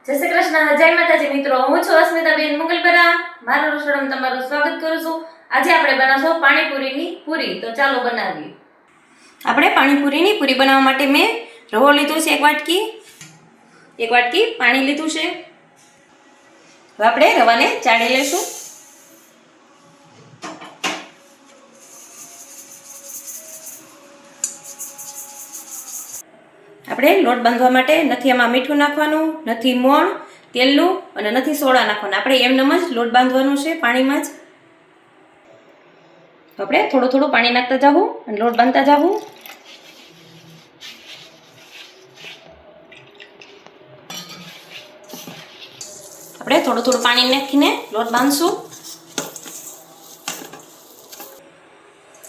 જય શ્રી કૃષ્ણ, જય માતાજી મિત્રો. હું છું અસ્મિતાબેન મુગલપરા. મારા રસોડામાં તમારું સ્વાગત કરું છું. આજે આપણે બનાવશું પાણીપુરીની પૂરી. તો ચાલો બનાવીએ. આપણે પાણીપુરીની પૂરી બનાવવા માટે મેં રવો લીધો છે, એક વાટકી પાણી લીધું છે. હવે આપણે રવાને ચાળી લઈશું. આપણે લોટ બાંધવા માટે નથી આમાં મીઠું નાખવાનું, નથી મોણ તેલનું અને નથી સોડા નાખવાનું. આપણે એમનેમ જ લોટ બાંધવાનું છે પાણીમાં જ. તો આપણે થોડું થોડું પાણી નાખતા જાવું અને લોટ બાંધતા જાવું. આપણે થોડું થોડું પાણી નાખીને લોટ બાંધશું.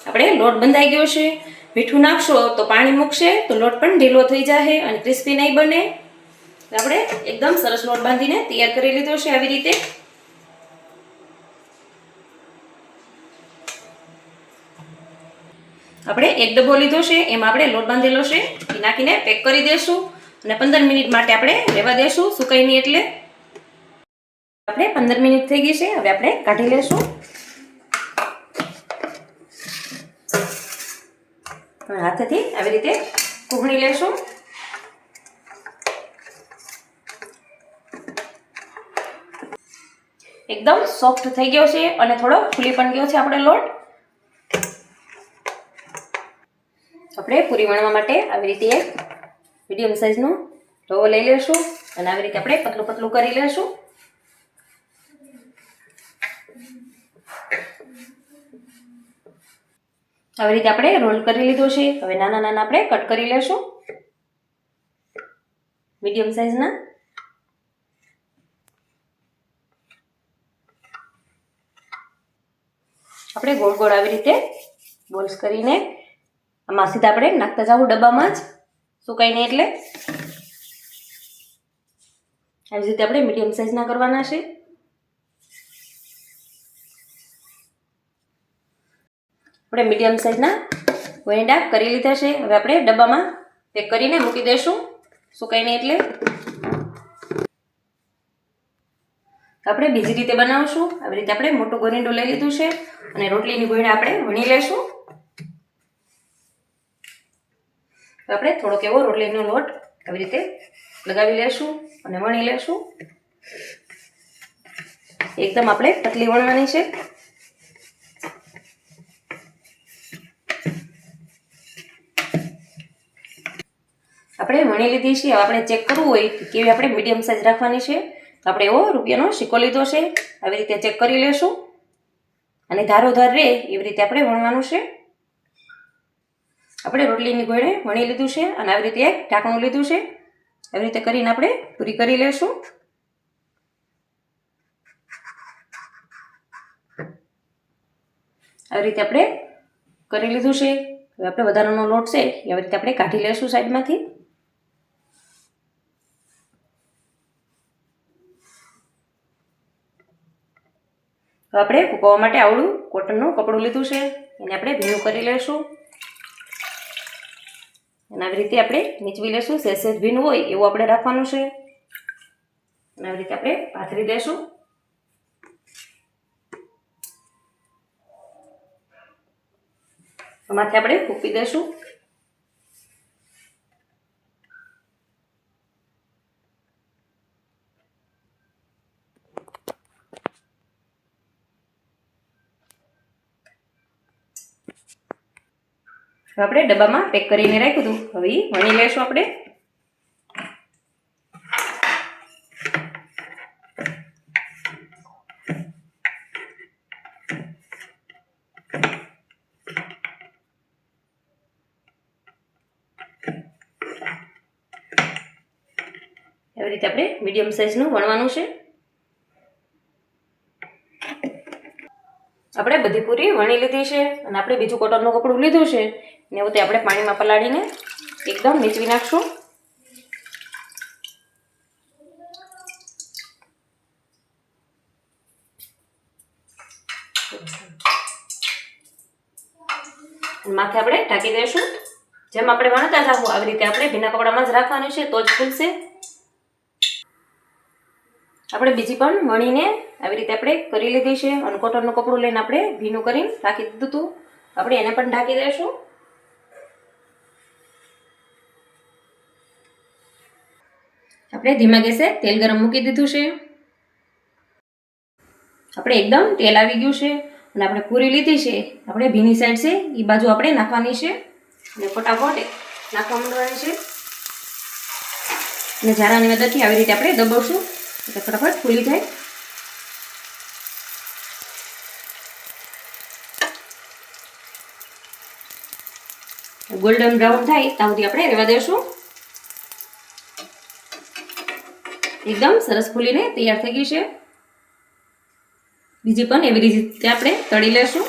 આપણે લોટ બંધાઈ ગયો છે. મીઠું નાખશો તો પાણી મૂકશે તો લોટ પણ ઢીલો થઈ જાય અને ક્રિસ્પી નહીં બને. આપણે એકદમ સરસ લોટ બાંધીને તૈયાર કરી લીધો છે આવી રીતે. આપણે એક ડબ્બો લીધો છે, એમાં આપણે લોટ બાંધેલો છે એ નાખીને પેક કરી દેશું અને 15 મિનિટ માટે આપણે રહેવા દેશું, સુકાઈ નહીં એટલે. આપણે 15 મિનિટ થઈ ગઈ છે. હવે આપણે કાઢી લેશું. હાથેથી આવી રીતે કૂહણી લેશું. એકદમ સોફ્ટ થઈ ગયો છે અને થોડો ફૂલી પણ ગયો છે આપણો લોટ. આપણે પૂરી વણવા માટે આવી રીતે એક મીડિયમ સાઈઝનો રવો લઈ લેશું અને આવી રીતે આપણે પતલું પતલું કરી લેશું. આવી રીતે આપણે રોલ કરી લીધો છે. હવે નાના નાના આપણે કટ કરી લેશું મીડિયમ સાઈઝના. આપણે ગોળ ગોળ આવી રીતે બોલ્સ કરીને આમાં સીધા આપણે નાખતા જાવું ડબ્બામાં જ, સુકાઈ નહીં એટલે. આવી રીતે આપણે મીડિયમ સાઈઝના કરવાના છે. આપણે મીડિયમ સાઈઝના વેંડા કરી લીધા છે. હવે આપણે ડબ્બામાં પેક કરીને મૂકી દઈશું, સુકાઈ નહીં એટલે. આપણે બીજી રીતે બનાવશું. આવી રીતે આપણે મોટું ગોરીંડું લઈ લીધું છે અને રોટલીની ગોળીને આપણે વણી લેશું. આપણે થોડોક એવો રોટલીનો લોટ આવી રીતે લગાવી લેશું અને વણી લેશું. એકદમ આપણે પતલી વણવાની છે. આપણે વણી લીધી છે. હવે આપણે ચેક કરવું હોય કેવી આપણે મીડિયમ સાઈઝ રાખવાની છે. તો આપણે એવો રૂપિયાનો સિક્કો લીધો છે, આવી રીતે ચેક કરી લેશું અને ધારો ધાર રહે એવી રીતે આપણે વણવાનું છે. આપણે રોટલીની ગોળે વણી લીધું છે અને આવી રીતે એક ઢાંકણું લીધું છે. આવી રીતે કરીને આપણે પૂરી કરી લેશું. આવી રીતે આપણે કરી લીધું છે. હવે આપણે વધારાનો લોટ છે એ આવી રીતે આપણે કાઢી લેશું સાઈડમાંથી. આપણે ફૂંકવા માટે આવડું કોટનનું કપડું લીધું છે, એને આપણે ભીનું કરી લેશું અને આવી રીતે આપણે નીચવી લેશું. સહેજ ભીનું હોય એવું આપણે રાખવાનું છે અને આવી રીતે આપણે પાથરી દેશું. માથે આપણે ફૂંકી દેશું. આપણે ડબ્બામાં પેક કરીને રાખ્યું હતું. હવે વણી લેશું આપણે. આવી રીતે આપણે મીડિયમ સાઈઝનું વણવાનું છે. આપણે બધી પૂરી વણી લીધી છે અને આપણે બીજું કોટનનું કપડું લીધું છે ને એવું તે આપણે પાણીમાં પલાળીને એકદમ નીચવી નાખશું. માથે આપણે ઢાંકી દઈશું. જેમ આપણે વણતા જાવું આવી રીતે આપણે ભીના કપડામાં જ રાખવાનું છે, તો જ ખુલશે. આપણે બીજી પણ વણીને આવી રીતે આપણે કરી લીધી છે અને કોટનનું કપડું લઈને આપણે ભીનું કરીને રાખી દીધું હતું. આપણે એને પણ ઢાંકી દઈશું. આપણે ધીમા ગેસે તેલ ગરમ મૂકી દીધું છે. આપણે એકદમ તેલ આવી ગયું છે અને આપણે પૂરી લીધી છે. આપણે ભીની સાઈડ છે એ બાજુ આપણે નાખવાની છે અને ફટાફટ નાખવા માંડવાની છે અને ઝારાની મદદથી આવી રીતે આપણે દબાવશું એટલે ફટાફટ ફૂલી જાય. ગોલ્ડન બ્રાઉન થાય ત્યાં સુધી આપણે રહેવા દઈશું. એકદમ સરસ ફૂલીને તૈયાર થઈ ગઈ છે. બીજી પણ એવી રીતે આપણે તળી લેશું.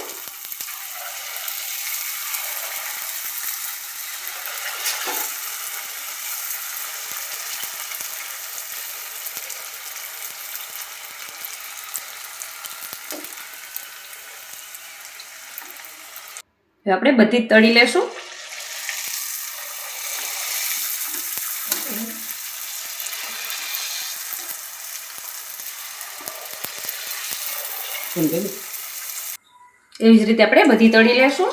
હવે આપણે બધી જ તળી લેશું. એવી જ રીતે આપણે બધી તળી લેશું.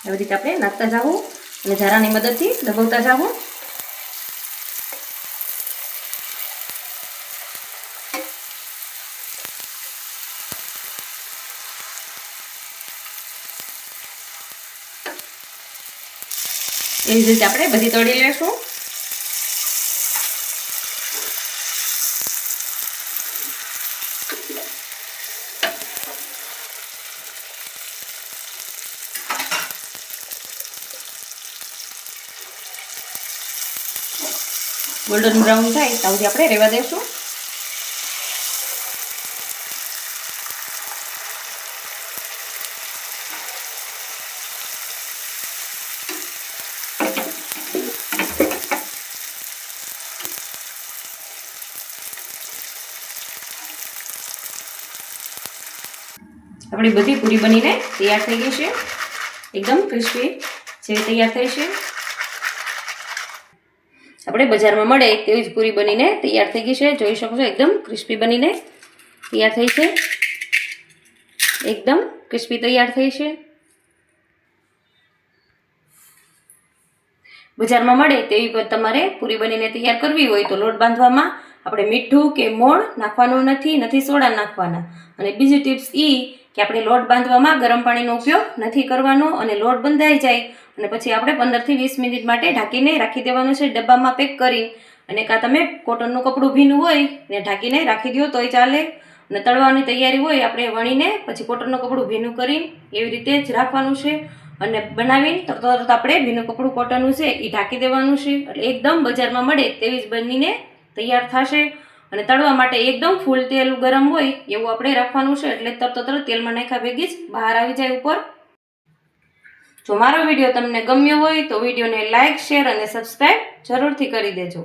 આવી રીતે આપણે નાખતા જાવું અને ઝારાની મદદથી દબાવતા જાવું. એવી રીતે આપણે બધી તળી લેશું. ગોલ્ડન બ્રાઉન થાય ત્યાં સુધી આપણે રહેવા દઈશું. આપણી બધી પૂરી બનીને તૈયાર થઈ ગઈ છે. એકદમ ક્રિસ્પી જેવી તૈયાર થઈ છે. આપણે બજારમાં મળે તેવી જ પૂરી બનીને તૈયાર થઈ ગઈ છે. જોઈ શકો છો એકદમ ક્રિસ્પી બનીને તૈયાર થઈ છે. એકદમ ક્રિસ્પી તૈયાર થઈ છે. બજારમાં મળે તેવી તમારે પૂરી બનીને તૈયાર કરવી હોય તો લોટ બાંધવામાં આપણે મીઠું કે મોણ નાખવાનું નથી સોડા નાખવાના. અને બીજી ટિપ્સ એ કે આપણે લોટ બાંધવામાં ગરમ પાણીનો ઉપયોગ નથી કરવાનો અને લોટ બંધાઈ જાય અને પછી આપણે 15 થી 20 મિનિટ માટે ઢાંકીને રાખી દેવાનું છે ડબ્બામાં પેક કરી. અને કાં તમે કોટનનું કપડું ભીનું હોય ને ઢાંકીને રાખી દો તોય ચાલે. અને તળવાની તૈયારી હોય આપણે વણીને પછી કોટનનું કપડું ભીનું કરી એવી રીતે જ રાખવાનું છે. અને બનાવીને તરત આપણે ભીનું કપડું કોટનનું છે એ ઢાંકી દેવાનું છે એટલે એકદમ બજારમાં મળે તેવી જ બનીને તૈયાર થશે. અને તળવા માટે એકદમ ફૂલ તેલ ગરમ હોય એવું આપણે રાખવાનું છે એટલે તરત તેલમાં નાખ્યા ભેગી જ બહાર આવી જાય ઉપર. જો મારો વિડીયો તમને ગમ્યો હોય તો વિડીયોને લાઇક, શેર અને સબસ્ક્રાઈબ જરૂરથી કરી દેજો.